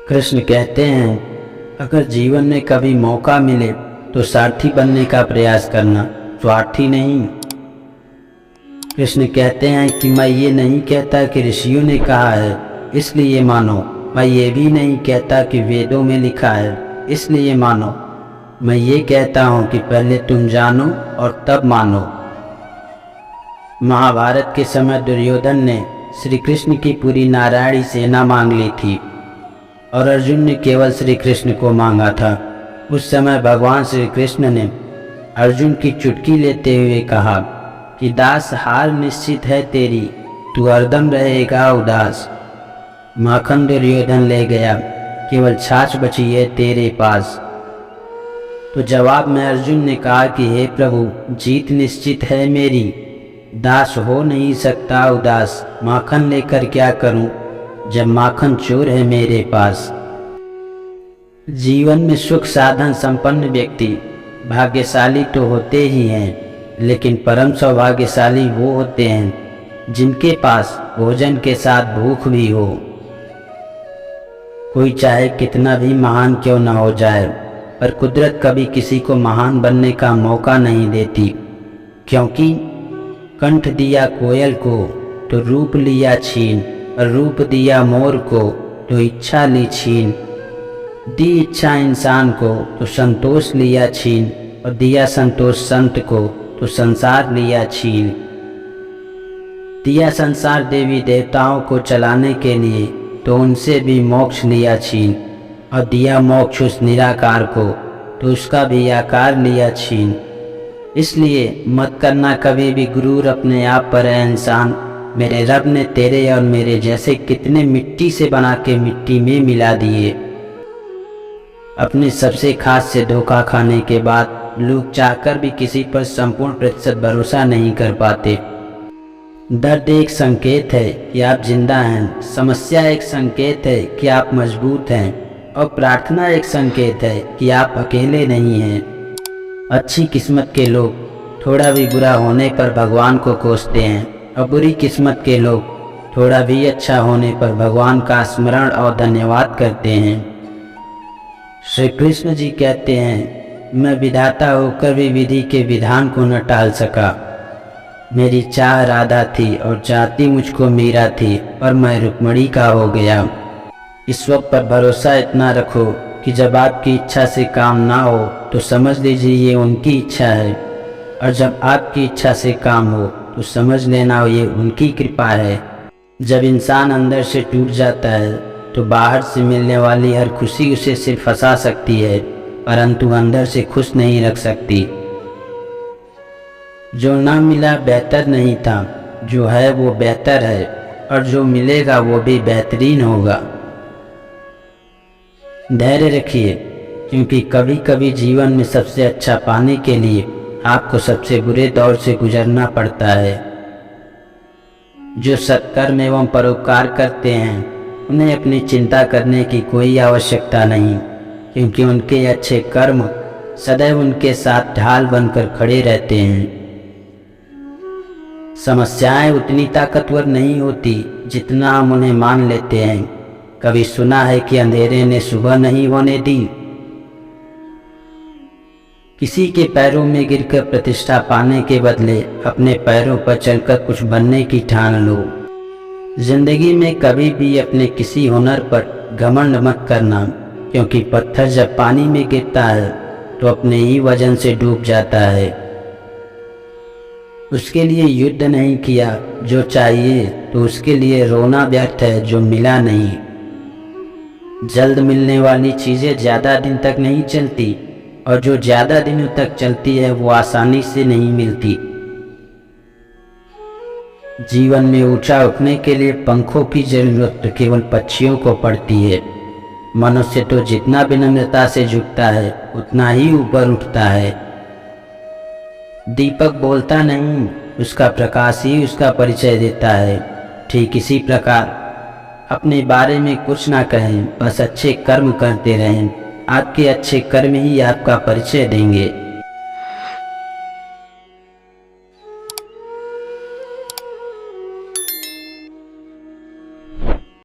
कृष्ण कहते हैं, अगर जीवन में कभी मौका मिले तो सारथी बनने का प्रयास करना, स्वार्थी नहीं। कृष्ण कहते हैं कि मैं ये नहीं कहता कि ऋषियों ने कहा है इसलिए मानो, मैं ये भी नहीं कहता कि वेदों में लिखा है इसलिए मानो। मैं ये कहता हूँ कि पहले तुम जानो और तब मानो। महाभारत के समय दुर्योधन ने श्री कृष्ण की पूरी नारायणी सेना मांग ली थी और अर्जुन ने केवल श्री कृष्ण को मांगा था। उस समय भगवान श्री कृष्ण ने अर्जुन की चुटकी लेते हुए कहा कि दास हार निश्चित है तेरी, तू हरदम रहेगा उदास। माखन दुर्योधन ले गया, केवल छाछ बची है तेरे पास। तो जवाब में अर्जुन ने कहा कि हे प्रभु, जीत निश्चित है मेरी, दास हो नहीं सकता उदास। माखन लेकर क्या करूं जब माखन चोर है मेरे पास। जीवन में सुख साधन संपन्न व्यक्ति भाग्यशाली तो होते ही हैं, लेकिन परम सौभाग्यशाली वो होते हैं जिनके पास भोजन के साथ भूख भी हो। कोई चाहे कितना भी महान क्यों न हो जाए, पर कुदरत कभी किसी को महान बनने का मौका नहीं देती, क्योंकि कंठ दिया कोयल को तो रूप लिया छीन, और रूप दिया मोर को तो इच्छा ली छीन। दी इच्छा इंसान को तो संतोष लिया छीन, और दिया संतोष संत को तो संसार लिया छीन। दिया संसार देवी देवताओं को चलाने के लिए तो उनसे भी मोक्ष लिया छीन, और दिया मोक्ष उस निराकार को तो उसका भी आकार लिया छीन। इसलिए मत करना कभी भी गुरूर अपने आप पर है इंसान। मेरे रब ने तेरे और मेरे जैसे कितने मिट्टी से बना के मिट्टी में मिला दिए। अपने सबसे खास से धोखा खाने के बाद लोग चाहकर भी किसी पर संपूर्ण प्रतिशत भरोसा नहीं कर पाते। दर्द एक संकेत है कि आप जिंदा हैं, समस्या एक संकेत है कि आप मजबूत हैं, और प्रार्थना एक संकेत है कि आप अकेले नहीं हैं। अच्छी किस्मत के लोग थोड़ा भी बुरा होने पर भगवान को कोसते हैं, और बुरी किस्मत के लोग थोड़ा भी अच्छा होने पर भगवान का स्मरण और धन्यवाद करते हैं। श्री कृष्ण जी कहते हैं, मैं विधाता होकर भी विधि के विधान को न टाल सका। मेरी चाह राधा थी और चाहती मुझको मीरा थी, पर मैं रुक्मणी का हो गया। ईश्वर पर भरोसा इतना रखो कि जब आपकी इच्छा से काम ना हो तो समझ लीजिए ये उनकी इच्छा है, और जब आपकी इच्छा से काम हो तो समझ लेना ये उनकी कृपा है। जब इंसान अंदर से टूट जाता है तो बाहर से मिलने वाली हर खुशी उसे सिर्फ फंसा सकती है, परंतु अंदर से खुश नहीं रख सकती। जो ना मिला बेहतर नहीं था, जो है वो बेहतर है, और जो मिलेगा वो भी बेहतरीन होगा। धैर्य रखिए, क्योंकि कभी कभी जीवन में सबसे अच्छा पाने के लिए आपको सबसे बुरे दौर से गुजरना पड़ता है। जो सत्कर्म एवं परोपकार करते हैं उन्हें अपनी चिंता करने की कोई आवश्यकता नहीं, क्योंकि उनके अच्छे कर्म सदैव उनके साथ ढाल बनकर खड़े रहते हैं। समस्याएं उतनी ताकतवर नहीं होती जितना हम उन्हें मान लेते हैं। कभी सुना है कि अंधेरे ने सुबह नहीं होने दी। किसी के पैरों में गिरकर प्रतिष्ठा पाने के बदले अपने पैरों पर चलकर कुछ बनने की ठान लो। जिंदगी में कभी भी अपने किसी हुनर पर घमंड मत करना, क्योंकि पत्थर जब पानी में गिरता है तो अपने ही वजन से डूब जाता है। उसके लिए युद्ध नहीं किया जो चाहिए, तो उसके लिए रोना व्यर्थ है जो मिला नहीं। जल्द मिलने वाली चीजें ज्यादा दिन तक नहीं चलती, और जो ज्यादा दिनों तक चलती है वो आसानी से नहीं मिलती। जीवन में ऊंचा उठने के लिए पंखों की जरूरत तो केवल पक्षियों को पड़ती है। मनुष्य तो जितना विनम्रता से झुकता है उतना ही ऊपर उठता है। दीपक बोलता नहीं, उसका प्रकाश ही उसका परिचय देता है। ठीक इसी प्रकार अपने बारे में कुछ ना कहें, बस अच्छे कर्म करते रहें। आपके अच्छे कर्म ही आपका परिचय देंगे।